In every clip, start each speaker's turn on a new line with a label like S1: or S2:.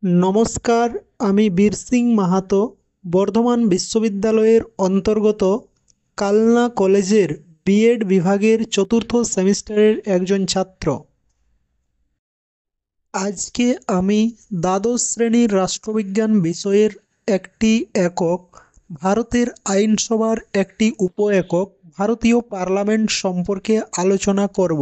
S1: নমস্কার, আমি বীর সিং মাহাতো বর্ধমান বিশ্ববিদ্যালয়ের অন্তর্গত কালনা কলেজের বিএড বিভাগের চতুর্থ সেমিস্টারের একজন ছাত্র। আজকে আমি দ্বাদশ শ্রেণীর রাষ্ট্রবিজ্ঞান বিষয়ের একটি একক, ভারতের আইনসভার একটি উপ একক ভারতীয় পার্লামেন্ট সম্পর্কে আলোচনা করব।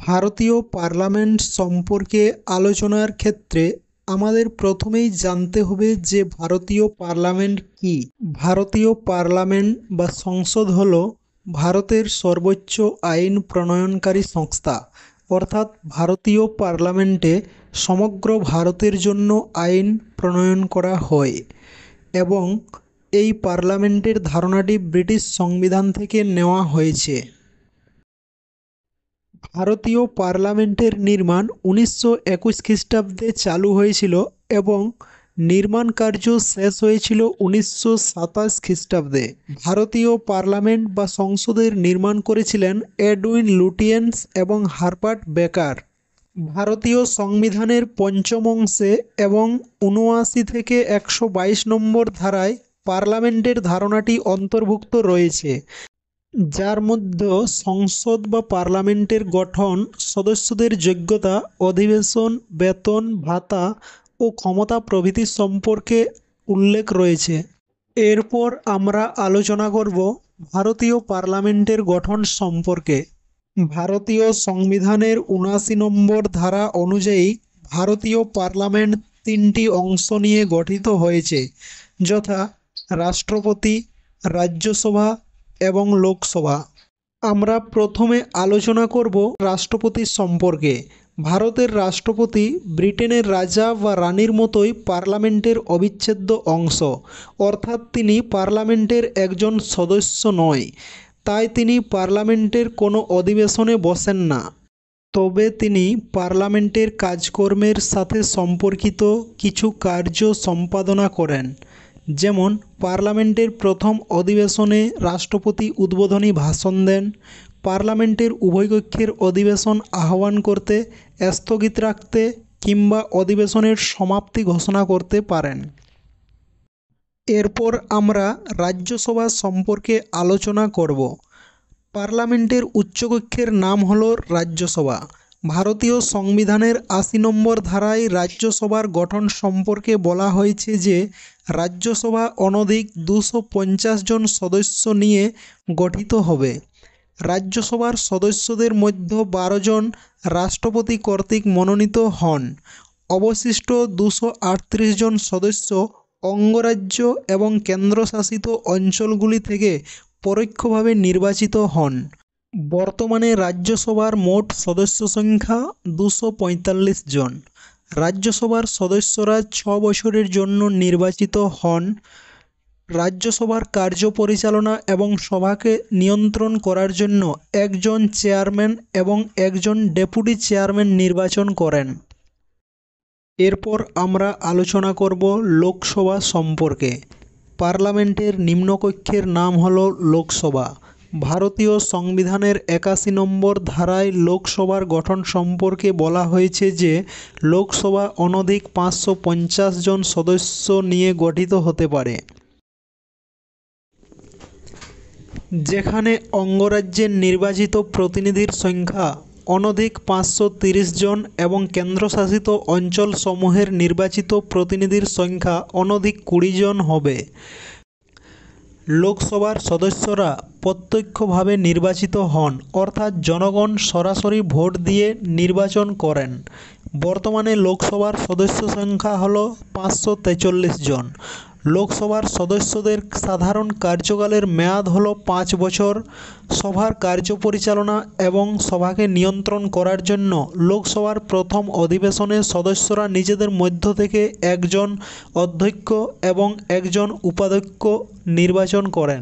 S1: ভারতীয় পার্লামেন্ট সম্পর্কে আলোচনার ক্ষেত্রে আমাদের প্রথমেই জানতে হবে যে ভারতীয় পার্লামেন্ট কী। ভারতীয় পার্লামেন্ট বা সংসদ হল ভারতের সর্বোচ্চ আইন প্রণয়নকারী সংস্থা। অর্থাৎ ভারতীয় পার্লামেন্টে সমগ্র ভারতের জন্য আইন প্রণয়ন করা হয় এবং এই পার্লামেন্টের ধারণাটি ব্রিটিশ সংবিধান থেকে নেওয়া হয়েছে। ভারতীয় পার্লামেন্টের নির্মাণ 1921 খ্রিস্টাব্দে চালু হয়েছিল এবং নির্মাণ কার্য শেষ হয়েছিল 1927 খ্রিস্টাব্দে। ভারতীয় পার্লামেন্ট বা সংসদের নির্মাণ করেছিলেন এডউইন লুটিয়েন্স এবং হারবার্ট বেকার। ভারতীয় সংবিধানের পঞ্চম অংশে এবং 79 থেকে 122 নম্বর ধারায় পার্লামেন্টের ধারণাটি অন্তর্ভুক্ত রয়েছে, যার মধ্যে সংসদ বা পার্লামেন্টের গঠন, সদস্যদের যোগ্যতা, অধিবেশন, বেতন, ভাতা ও ক্ষমতা প্রভৃতি সম্পর্কে উল্লেখ রয়েছে। এরপর আমরা আলোচনা করব ভারতীয় পার্লামেন্টের গঠন সম্পর্কে। ভারতীয় সংবিধানের 79 নম্বর ধারা অনুযায়ী ভারতীয় পার্লামেন্ট তিনটি অংশ নিয়ে গঠিত হয়েছে, যথা রাষ্ট্রপতি, রাজ্যসভা এবং লোকসভা। আমরা প্রথমে আলোচনা করব রাষ্ট্রপতি সম্পর্কে। ভারতের রাষ্ট্রপতি ব্রিটেনের রাজা বা রানীর মতোই পার্লামেন্টের অবিচ্ছেদ্য অংশ, অর্থাৎ তিনি পার্লামেন্টের একজন সদস্য নয়, তাই তিনি পার্লামেন্টের কোনো অধিবেশনে বসেন না। তবে তিনি পার্লামেন্টের কাজকর্মের সাথে সম্পর্কিত কিছু কার্য সম্পাদনা করেন। যেমন পার্লামেন্টের প্রথম অধিবেশনে রাষ্ট্রপতি উদ্বোধনী ভাষণ দেন, পার্লামেন্টের উভয়কক্ষের অধিবেশন আহ্বান করতে, স্থগিত রাখতে কিংবা অধিবেশনের সমাপ্তি ঘোষণা করতে পারেন। এরপর আমরা রাজ্যসভা সম্পর্কে আলোচনা করব। পার্লামেন্টের উচ্চকক্ষের নাম হল রাজ্যসভা। ভারতীয় সংবিধানের 80 নম্বর ধারায় রাজ্যসভার গঠন সম্পর্কে বলা হয়েছে যে রাজ্যসভা অনধিক 250 জন সদস্য নিয়ে গঠিত হবে। রাজ্যসভার সদস্যদের মধ্যে 12 জন রাষ্ট্রপতি কর্তৃক মনোনীত হন। অবশিষ্ট 238 জন সদস্য অঙ্গরাজ্য এবং কেন্দ্রশাসিত অঞ্চলগুলি থেকে পরোক্ষভাবে নির্বাচিত হন। বর্তমানে রাজ্যসভার মোট সদস্য সংখ্যা 245 জন। রাজ্যসভার সদস্যরা 6 বছরের জন্য নির্বাচিত হন। রাজ্যসভার কার্য পরিচালনা এবং সভাকে নিয়ন্ত্রণ করার জন্য একজন চেয়ারম্যান এবং একজন ডেপুটি চেয়ারম্যান নির্বাচন করেন। এরপর আমরা আলোচনা করব লোকসভা সম্পর্কে। পার্লামেন্টের নিম্নকক্ষের নাম হল লোকসভা। ভারতীয় সংবিধানের 81 নম্বর ধারায় লোকসভার গঠন সম্পর্কে বলা হয়েছে যে লোকসভা অনধিক 550 জন সদস্য নিয়ে গঠিত হতে পারে। যেখানে অঙ্গরাজ্যের নির্বাচিত প্রতিনিধির সংখ্যা অনধিক 530 জন এবং কেন্দ্রশাসিত অঞ্চলসমূহের নির্বাচিত প্রতিনিধির সংখ্যা অনধিক 20 জন হবে। লোকসভার সদস্যরা প্রত্যক্ষভাবে নির্বাচিত হন, অর্থাৎ জনগণ সরাসরি ভোট দিয়ে নির্বাচন করেন। বর্তমানে লোকসভার সদস্য সংখ্যা হল 543 জন। লোকসভার সদস্যদের সাধারণ কার্যকালের মেয়াদ হল 5 বছর। সভার কার্য পরিচালনা এবং সভাকে নিয়ন্ত্রণ করার জন্য লোকসভার প্রথম অধিবেশনে সদস্যরা নিজেদের মধ্য থেকে একজন অধ্যক্ষ এবং একজন উপাধ্যক্ষ নির্বাচন করেন।